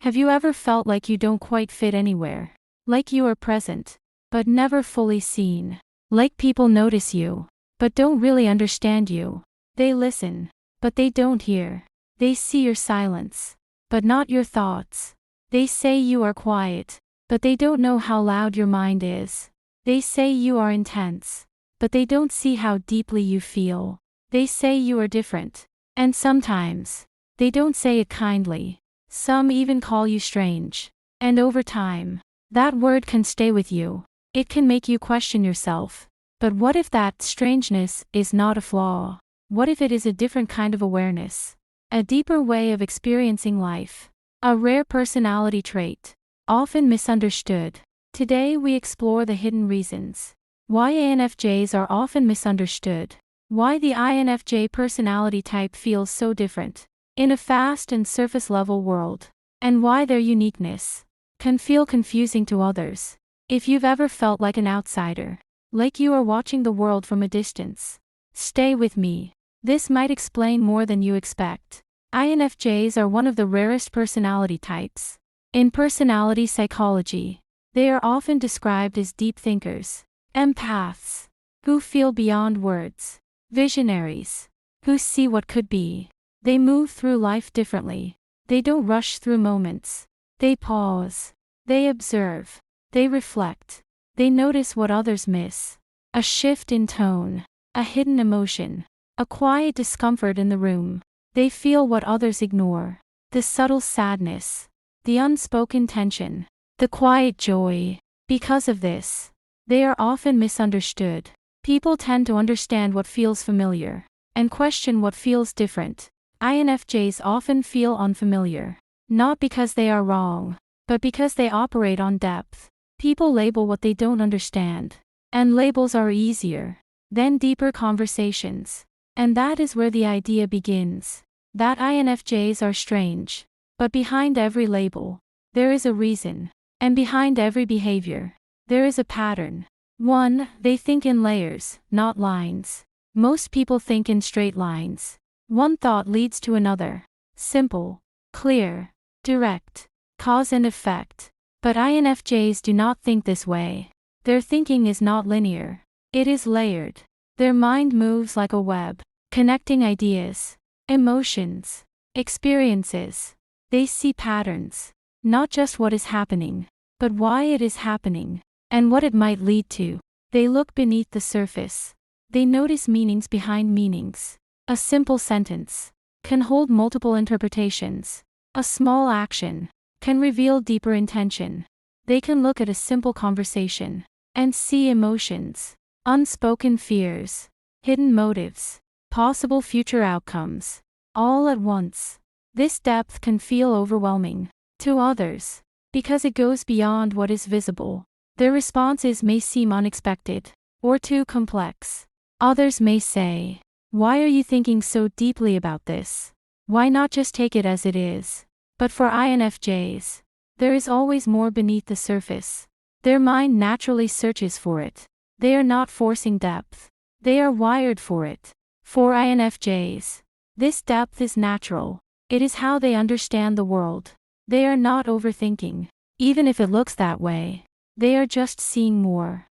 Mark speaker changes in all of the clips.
Speaker 1: Have you ever felt like you don't quite fit anywhere? Like you are present, but never fully seen? Like people notice you, but don't really understand you? They listen, but they don't hear. They see your silence, but not your thoughts. They say you are quiet, but they don't know how loud your mind is. They say you are intense, but they don't see how deeply you feel. They say you are different, and sometimes, they don't say it kindly. Some even call you strange. And over time, that word can stay with you. It can make you question yourself. But what if that strangeness is not a flaw? What if it is a different kind of awareness? A deeper way of experiencing life. A rare personality trait. Often misunderstood. Today we explore the hidden reasons. Why INFJs are often misunderstood. Why the INFJ personality type feels so different in a fast and surface-level world. And why their uniqueness can feel confusing to others. If you've ever felt like an outsider, like you are watching the world from a distance, stay with me. This might explain more than you expect. INFJs are one of the rarest personality types. In personality psychology, they are often described as deep thinkers, empaths, who feel beyond words, visionaries, who see what could be. They move through life differently. They don't rush through moments. They pause. They observe. They reflect. They notice what others miss. A shift in tone. A hidden emotion. A quiet discomfort in the room. They feel what others ignore. The subtle sadness. The unspoken tension. The quiet joy. Because of this, they are often misunderstood. People tend to understand what feels familiar and question what feels different. INFJs often feel unfamiliar, not because they are wrong, but because they operate on depth. People label what they don't understand, and labels are easier than deeper conversations. And that is where the idea begins, that INFJs are strange. But behind every label, there is a reason, and behind every behavior, there is a pattern. 1. They think in layers, not lines. Most people think in straight lines. One thought leads to another. Simple, clear, direct, cause and effect. But INFJs do not think this way. Their thinking is not linear. It is layered. Their mind moves like a web, connecting ideas, emotions, experiences. They see patterns, not just what is happening, but why it is happening, and what it might lead to. They look beneath the surface. They notice meanings behind meanings. A simple sentence can hold multiple interpretations. A small action can reveal deeper intention. They can look at a simple conversation and see emotions, unspoken fears, hidden motives, possible future outcomes, all at once. This depth can feel overwhelming to others because it goes beyond what is visible. Their responses may seem unexpected or too complex. Others may say, "Why are you thinking so deeply about this? Why not just take it as it is?" But for INFJs, there is always more beneath the surface. Their mind naturally searches for it. They are not forcing depth. They are wired for it. For INFJs, this depth is natural. It is how they understand the world. They are not overthinking, even if it looks that way. They are just seeing more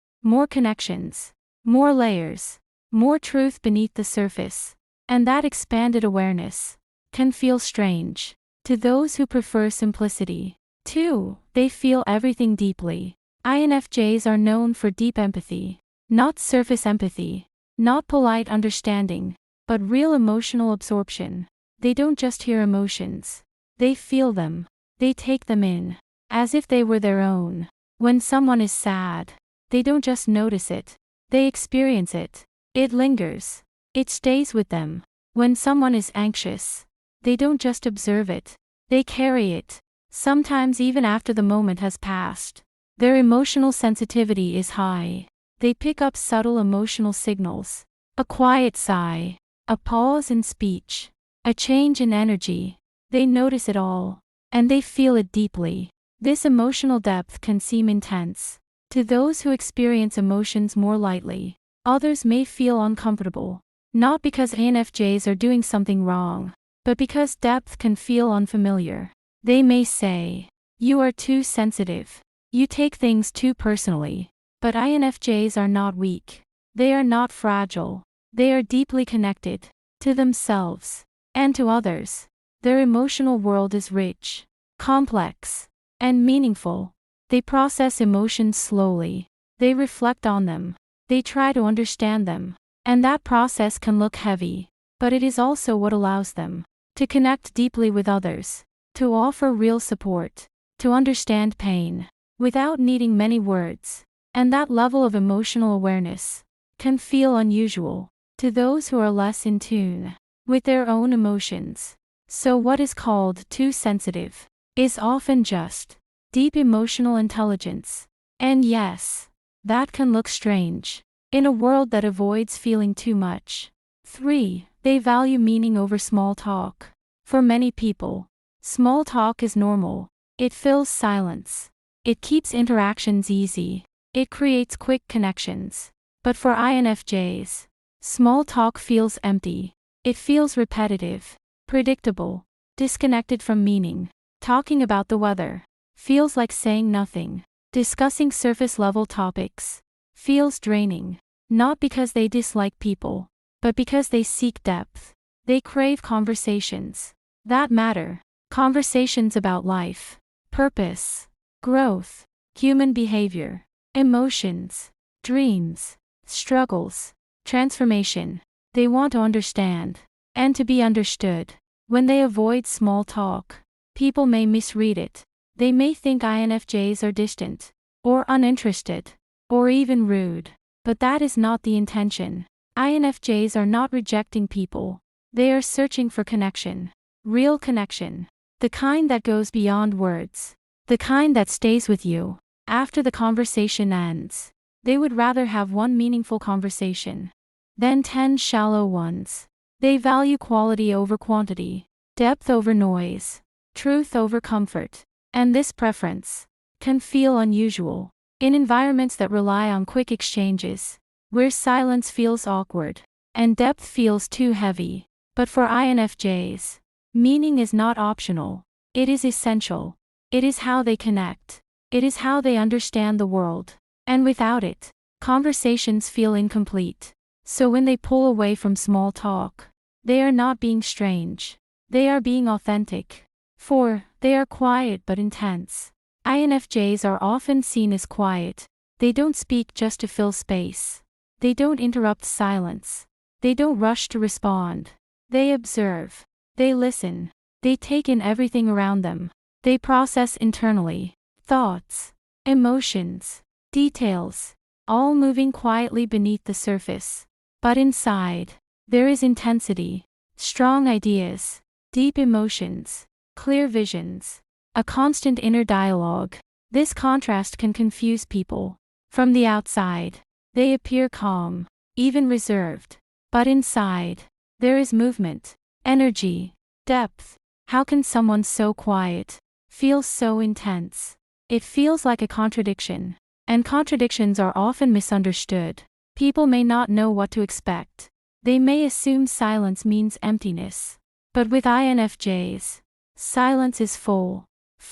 Speaker 1: connections, more layers, more truth beneath the surface. And that expanded awareness can feel strange to those who prefer simplicity. 2. They feel everything deeply. INFJs are known for deep empathy, not surface empathy, not polite understanding, but real emotional absorption. They don't just hear emotions. They feel them. They take them in, as if they were their own. When someone is sad, they don't just notice it. They experience it. It lingers. It stays with them. When someone is anxious, they don't just observe it. They carry it, sometimes even after the moment has passed. Their emotional sensitivity is high. They pick up subtle emotional signals. A quiet sigh, a pause in speech, a change in energy. They notice it all, and they feel it deeply. This emotional depth can seem intense to those who experience emotions more lightly. Others may feel uncomfortable, not because INFJs are doing something wrong, but because depth can feel unfamiliar. They may say, "You are too sensitive. You take things too personally." But INFJs are not weak. They are not fragile. They are deeply connected to themselves and to others. Their emotional world is rich, complex, and meaningful. They process emotions slowly. They reflect on them. They try to understand them. And that process can look heavy, but it is also what allows them to connect deeply with others, to offer real support, to understand pain without needing many words. And that level of emotional awareness can feel unusual to those who are less in tune with their own emotions. So what is called too sensitive is often just deep emotional intelligence. And yes, that can look strange in a world that avoids feeling too much. 3. They value meaning over small talk. For many people, small talk is normal. It fills silence. It keeps interactions easy. It creates quick connections. But for INFJs, small talk feels empty. It feels repetitive, predictable, disconnected from meaning. Talking about the weather feels like saying nothing. Discussing surface-level topics feels draining. Not because they dislike people, but because they seek depth. They crave conversations that matter. Conversations about life, purpose, growth, human behavior, emotions, dreams, struggles, transformation. They want to understand and to be understood. When they avoid small talk, people may misread it. They may think INFJs are distant, or uninterested, or even rude. But that is not the intention. INFJs are not rejecting people. They are searching for connection. Real connection. The kind that goes beyond words. The kind that stays with you after the conversation ends. They would rather have one meaningful conversation than 10 shallow ones. They value quality over quantity, depth over noise, truth over comfort. And this preference can feel unusual in environments that rely on quick exchanges, where silence feels awkward and depth feels too heavy. But for INFJs, meaning is not optional. It is essential. It is how they connect. It is how they understand the world. And without it, conversations feel incomplete. So when they pull away from small talk, they are not being strange. They are being authentic. 4. They are quiet but intense. INFJs are often seen as quiet. They don't speak just to fill space. They don't interrupt silence. They don't rush to respond. They observe. They listen. They take in everything around them. They process internally. Thoughts, emotions, details, all moving quietly beneath the surface. But inside, there is intensity, strong ideas, deep emotions, clear visions, a constant inner dialogue. This contrast can confuse people. From the outside, they appear calm, even reserved. But inside, there is movement, energy, depth. How can someone so quiet feel so intense? It feels like a contradiction. And contradictions are often misunderstood. People may not know what to expect. They may assume silence means emptiness. But with INFJs, silence is full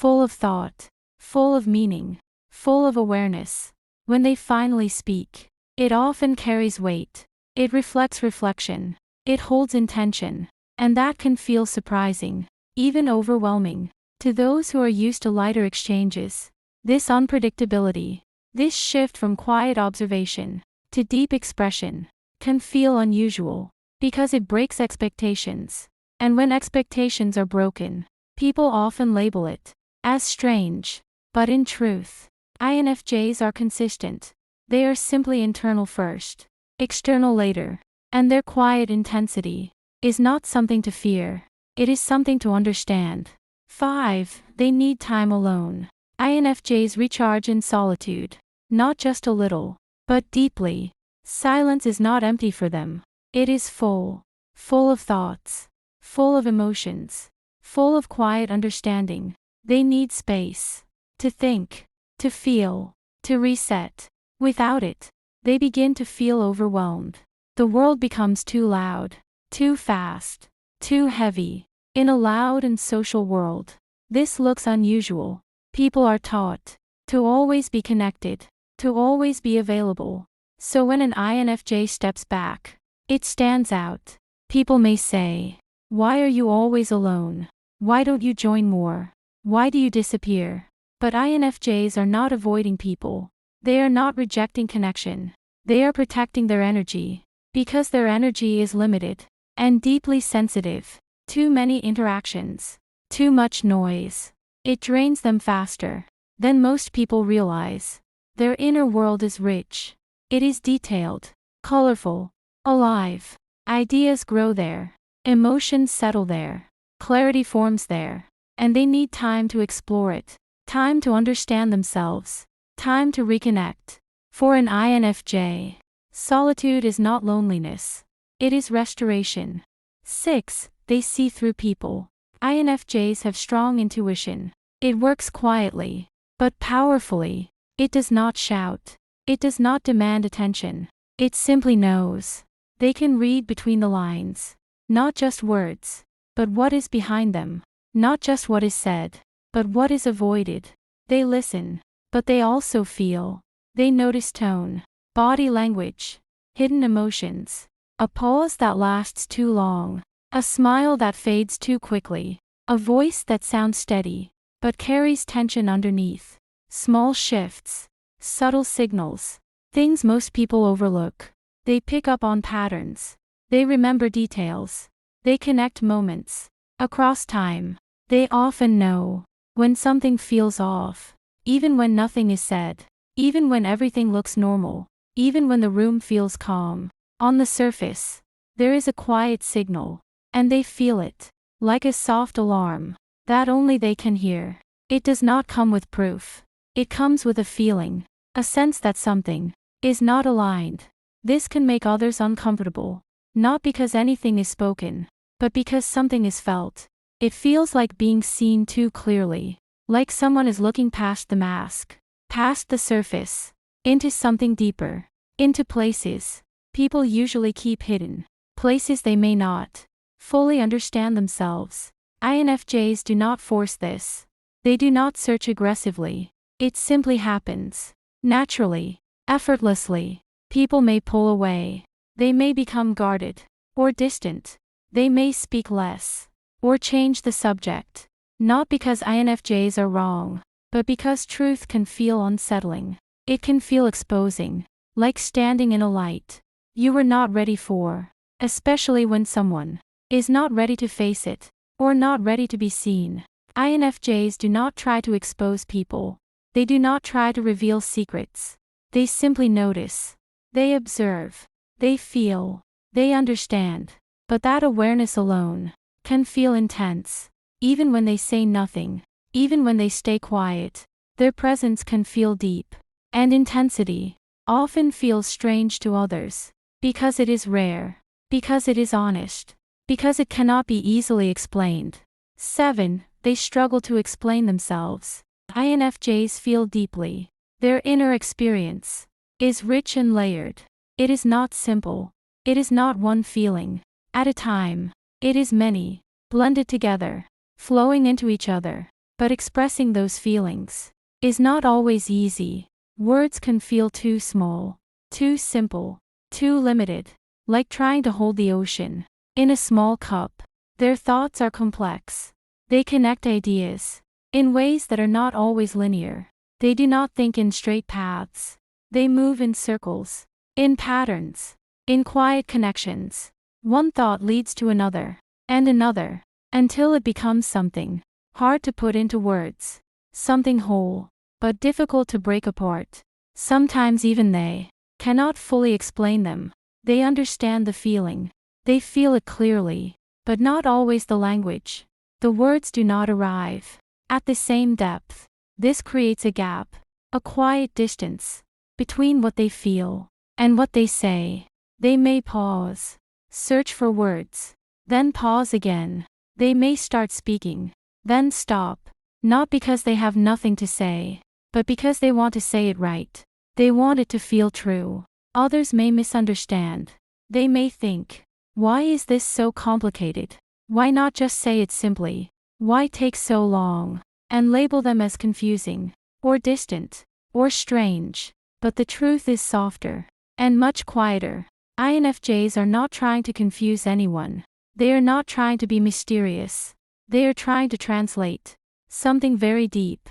Speaker 1: of thought, full of meaning, full of awareness. When they finally speak, it often carries weight. It reflects reflection. It holds intention. And that can feel surprising, even overwhelming. To those who are used to lighter exchanges, this unpredictability, this shift from quiet observation to deep expression, can feel unusual, because it breaks expectations. And when expectations are broken, people often label it as strange. But in truth, INFJs are consistent. They are simply internal first, external later. And their quiet intensity is not something to fear. It is something to understand. 5. They need time alone. INFJs recharge in solitude. Not just a little, but deeply. Silence is not empty for them. It is full of thoughts, full of emotions, full of quiet understanding. They need space to think, to feel, to reset. Without it, they begin to feel overwhelmed. The world becomes too loud, too fast, too heavy. In a loud and social world, This looks unusual. People are taught to always be connected, to always be available. So when an INFJ steps back, it stands out. People may say, "Why are you always alone? Why don't you join more? Why do you disappear?" But INFJs are not avoiding people. They are not rejecting connection. They are protecting their energy, because their energy is limited and deeply sensitive. Too many interactions, too much noise. It drains them faster than most people realize. Their inner world is rich. It is detailed, colorful, alive. Ideas grow there. Emotions settle there. Clarity forms there. And they need time to explore it. Time to understand themselves. Time to reconnect. For an INFJ, solitude is not loneliness. It is restoration. 6. They see through people. INFJs have strong intuition. It works quietly, but powerfully. It does not shout. It does not demand attention. It simply knows. They can read between the lines. Not just words, but what is behind them. Not just what is said, but what is avoided. They listen, but they also feel. They notice tone, body language, hidden emotions. A pause that lasts too long. A smile that fades too quickly. A voice that sounds steady, but carries tension underneath. Small shifts, subtle signals, things most people overlook. They pick up on patterns. They remember details. They connect moments across time. They often know when something feels off, even when nothing is said, even when everything looks normal, even when the room feels calm. On the surface, there is a quiet signal, and they feel it, like a soft alarm that only they can hear. It does not come with proof. It comes with a feeling, a sense that something is not aligned. This can make others uncomfortable, not because anything is spoken, but because something is felt. It feels like being seen too clearly, like someone is looking past the mask, past the surface, into something deeper, into places people usually keep hidden, places they may not fully understand themselves. INFJs do not force this. They do not search aggressively. It simply happens. Naturally, effortlessly. People may pull away. They may become guarded, or distant. They may speak less, or change the subject. Not because INFJs are wrong, but because truth can feel unsettling. It can feel exposing, like standing in a light you were not ready for, especially when someone is not ready to face it, or not ready to be seen. INFJs do not try to expose people. They do not try to reveal secrets. They simply notice. They observe. They feel. They understand. But that awareness alone can feel intense. Even when they say nothing, even when they stay quiet, their presence can feel deep. And intensity often feels strange to others. Because it is rare. Because it is honest. Because it cannot be easily explained. 7. They struggle to explain themselves. INFJs feel deeply. Their inner experience is rich and layered. It is not simple. It is not one feeling at a time. It is many, blended together, flowing into each other. But expressing those feelings is not always easy. Words can feel too small, too simple, too limited, like trying to hold the ocean in a small cup. Their thoughts are complex. They connect ideas in ways that are not always linear. They do not think in straight paths. They move in circles, in patterns, in quiet connections. One thought leads to another, and another, until it becomes something hard to put into words, something whole, but difficult to break apart. Sometimes even they cannot fully explain them. They understand the feeling. They feel it clearly, but not always the language. The words do not arrive at the same depth. This creates a gap, a quiet distance, between what they feel and what they say. They may pause, search for words, then pause again. They may start speaking, then stop, not because they have nothing to say, but because they want to say it right. They want it to feel true. Others may misunderstand. They may think, why is this so complicated? Why not just say it simply? Why take so long? And label them as confusing, or distant, or strange. But the truth is softer, and much quieter. INFJs are not trying to confuse anyone. They are not trying to be mysterious. They are trying to translate something very deep,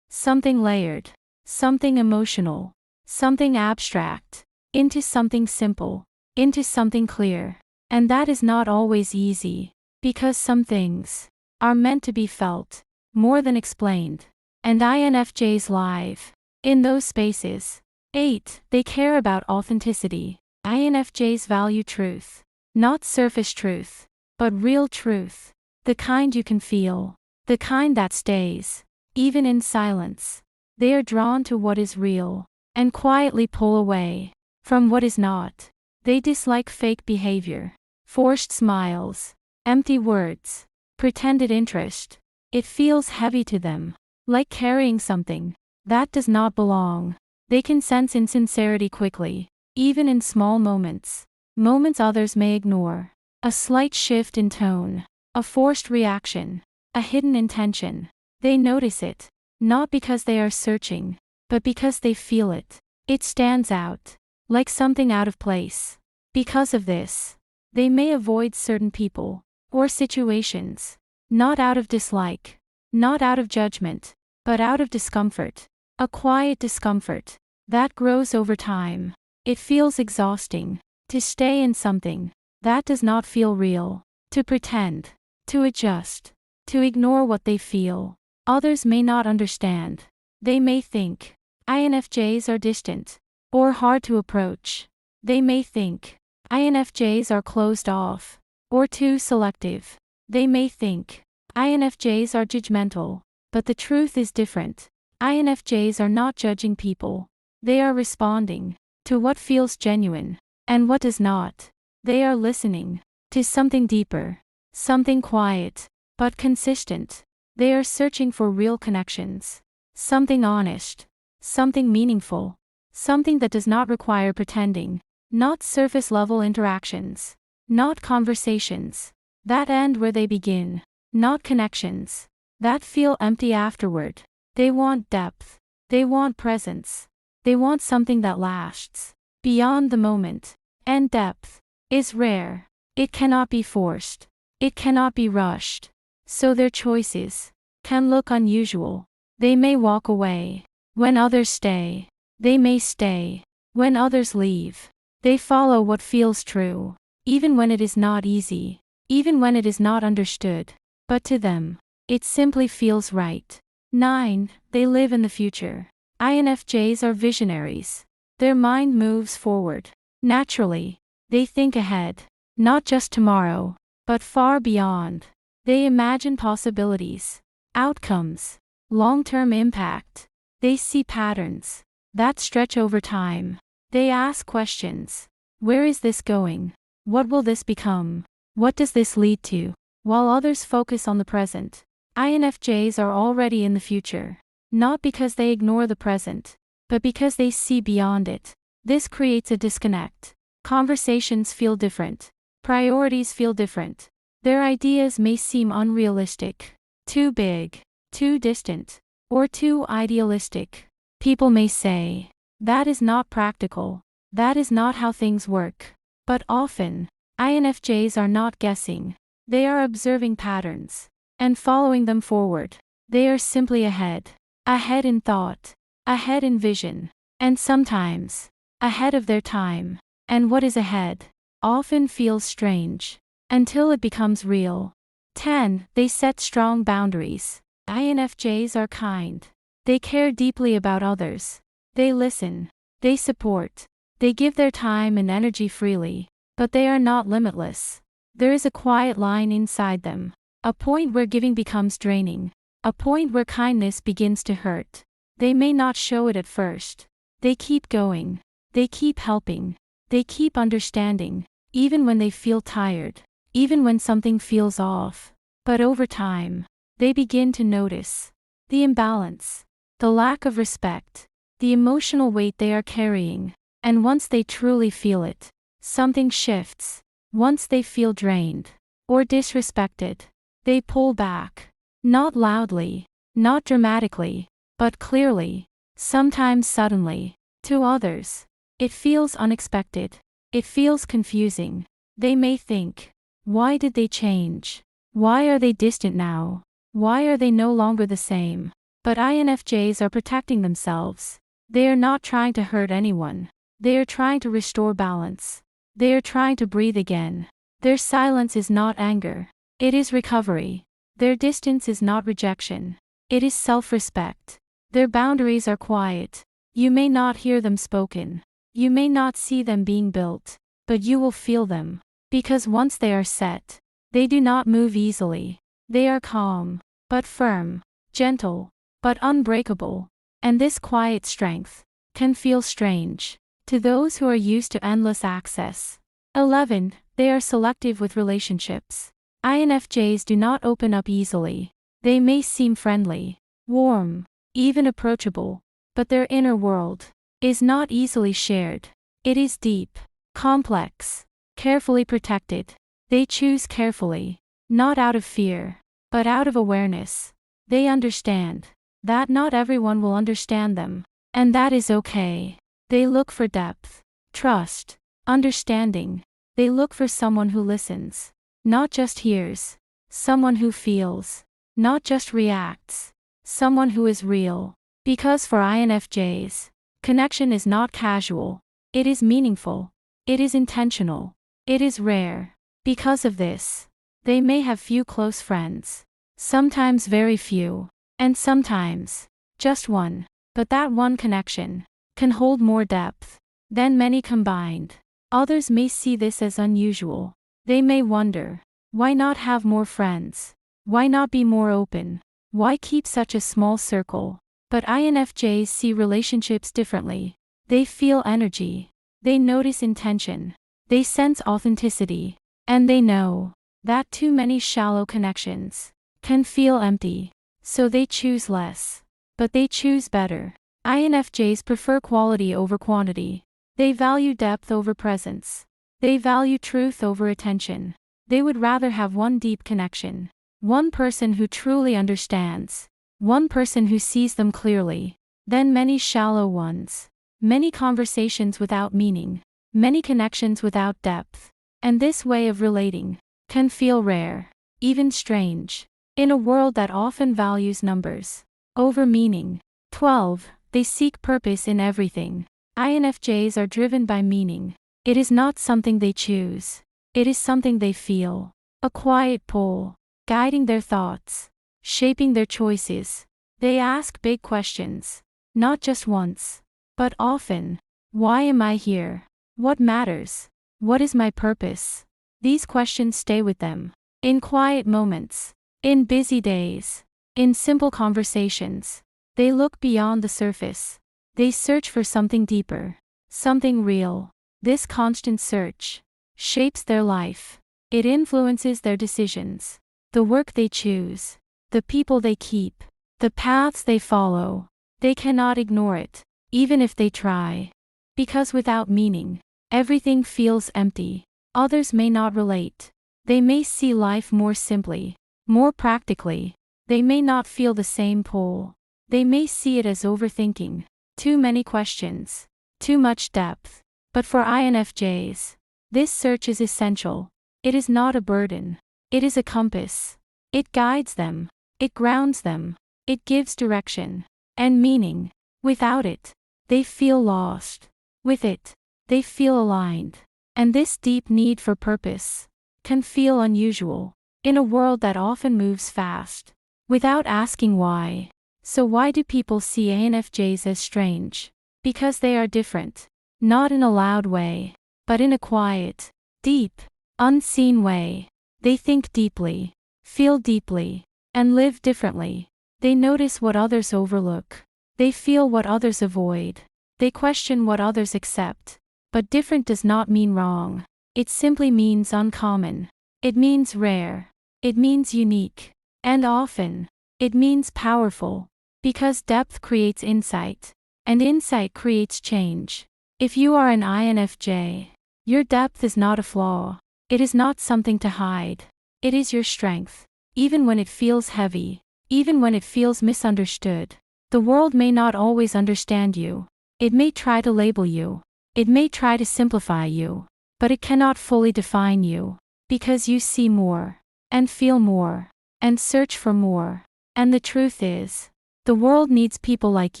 Speaker 1: something layered, something emotional, something abstract, into something simple, into something clear. And that is not always easy, because some things are meant to be felt more than explained. And INFJs live in those spaces. 8. They care about authenticity. INFJs value truth. Not surface truth, but real truth. The kind you can feel. The kind that stays, even in silence. They are drawn to what is real, and quietly pull away from what is not. They dislike fake behavior, forced smiles, empty words, pretended interest. It feels heavy to them, like carrying something that does not belong. They can sense insincerity quickly, even in small moments, moments others may ignore. A slight shift in tone, a forced reaction, a hidden intention. They notice it, not because they are searching, but because they feel it. It stands out, like something out of place. Because of this, they may avoid certain people or situations, not out of dislike, not out of judgment, but out of discomfort. A quiet discomfort that grows over time. It feels exhausting to stay in something that does not feel real, to pretend, to adjust, to ignore what they feel. Others may not understand. They may think INFJs are distant or hard to approach. They may think INFJs are closed off or too selective. They may think INFJs are judgmental, but the truth is different. INFJs are not judging people. They are responding to what feels genuine and what does not. They are listening to something deeper, something quiet, but consistent. They are searching for real connections, something honest, something meaningful, something that does not require pretending, not surface-level interactions, not conversations that end where they begin, not connections that feel empty afterward. They want depth. They want presence. They want something that lasts beyond the moment. And depth is rare. It cannot be forced. It cannot be rushed. So their choices can look unusual. They may walk away when others stay. They may stay when others leave. They follow what feels true, even when it is not easy, even when it is not understood. But to them, it simply feels right. 9. They live in the future. INFJs are visionaries. Their mind moves forward. Naturally, they think ahead, not just tomorrow, but far beyond. They imagine possibilities, outcomes, long-term impact. They see patterns that stretch over time. They ask questions. Where is this going? What will this become? What does this lead to? While others focus on the present, INFJs are already in the future. Not because they ignore the present, but because they see beyond it. This creates a disconnect. Conversations feel different. Priorities feel different. Their ideas may seem unrealistic, too big, too distant, or too idealistic. People may say, that is not practical. That is not how things work. But often, INFJs are not guessing. They are observing patterns and following them forward. They are simply ahead. Ahead in thought. Ahead in vision. And sometimes, ahead of their time. And what is ahead often feels strange until it becomes real. 10. They set strong boundaries. INFJs are kind. They care deeply about others. They listen. They support. They give their time and energy freely. But they are not limitless. There is a quiet line inside them. A point where giving becomes draining. A point where kindness begins to hurt. They may not show it at first. They keep going. They keep helping. They keep understanding, even when they feel tired, even when something feels off. But over time, they begin to notice the imbalance, the lack of respect, the emotional weight they are carrying. And once they truly feel it, something shifts. Once they feel drained or disrespected, they pull back. Not loudly, not dramatically, but clearly, sometimes suddenly. To others, it feels unexpected. It feels confusing. They may think, why did they change? Why are they distant now? Why are they no longer the same? But INFJs are protecting themselves. They are not trying to hurt anyone. They are trying to restore balance. They are trying to breathe again. Their silence is not anger. It is recovery. Their distance is not rejection. It is self-respect. Their boundaries are quiet. You may not hear them spoken. You may not see them being built, but you will feel them. Because once they are set, they do not move easily. They are calm, but firm, gentle, but unbreakable. And this quiet strength can feel strange to those who are used to endless access. 11. They are selective with relationships. INFJs do not open up easily. They may seem friendly, warm, even approachable, but their inner world is not easily shared. It is deep, complex, carefully protected. They choose carefully, not out of fear, but out of awareness. They understand that not everyone will understand them, and that is okay. They look for depth, trust, understanding. They look for someone who listens, not just hears, someone who feels, not just reacts, someone who is real. Because for INFJs, connection is not casual. It is meaningful. It is intentional. It is rare. Because of this, they may have few close friends, sometimes very few, and sometimes just one. But that one connection can hold more depth than many combined. Others may see this as unusual. They may wonder, why not have more friends? Why not be more open? Why keep such a small circle? But INFJs see relationships differently. They feel energy. They notice intention. They sense authenticity. And they know that too many shallow connections can feel empty. So they choose less. But they choose better. INFJs prefer quality over quantity. They value depth over presence. They value truth over attention. They would rather have one deep connection. One person who truly understands. One person who sees them clearly. Than many shallow ones. Many conversations without meaning. Many connections without depth. And this way of relating can feel rare, even strange, in a world that often values numbers over meaning. 12. They seek purpose in everything. INFJs are driven by meaning. It is not something they choose. It is something they feel. A quiet pull, guiding their thoughts, shaping their choices. They ask big questions, not just once, but often. Why am I here? What matters? What is my purpose? These questions stay with them. In quiet moments. In busy days. In simple conversations. They look beyond the surface. They search for something deeper. Something real. This constant search shapes their life. It influences their decisions. The work they choose. The people they keep. The paths they follow. They cannot ignore it, even if they try. Because without meaning, everything feels empty. Others may not relate. They may see life more simply, more practically. They may not feel the same pull. They may see it as overthinking. Too many questions. Too much depth. But for INFJs, this search is essential. It is not a burden. It is a compass. It guides them. It grounds them. It gives direction and meaning. Without it, they feel lost. With it, they feel aligned. And this deep need for purpose can feel unusual in a world that often moves fast without asking why. So why do people see INFJs as strange? Because they are different. Not in a loud way, but in a quiet, deep, unseen way. They think deeply, feel deeply, and live differently. They notice what others overlook. They feel what others avoid. They question what others accept. But different does not mean wrong. It simply means uncommon. It means rare. It means unique. And often, it means powerful. Because depth creates insight. And insight creates change. If you are an INFJ, your depth is not a flaw. It is not something to hide. It is your strength. Even when it feels heavy, even when it feels misunderstood. The world may not always understand you. It may try to label you. It may try to simplify you. But it cannot fully define you. Because you see more. And feel more. And search for more. And the truth is, the world needs people like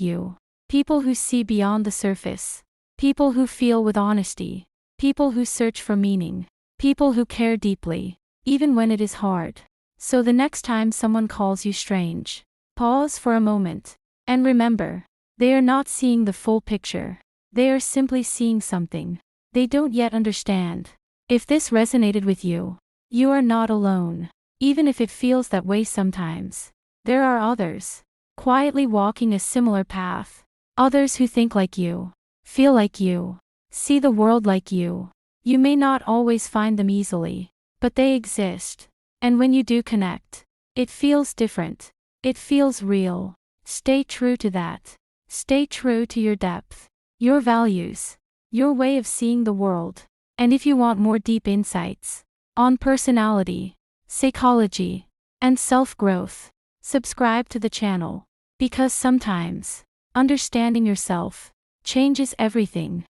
Speaker 1: you. People who see beyond the surface. People who feel with honesty. People who search for meaning. People who care deeply, even when it is hard. So the next time someone calls you strange, pause for a moment. And remember, they are not seeing the full picture. They are simply seeing something they don't yet understand. If this resonated with you, you are not alone. Even if it feels that way sometimes, there are others, quietly walking a similar path. Others who think like you, feel like you, see the world like you. You may not always find them easily, but they exist. And when you do connect, it feels different. It feels real. Stay true to that. Stay true to your depth, your values, your way of seeing the world. And if you want more deep insights on personality, psychology, and self-growth, subscribe to the channel. Because sometimes, understanding yourself changes everything.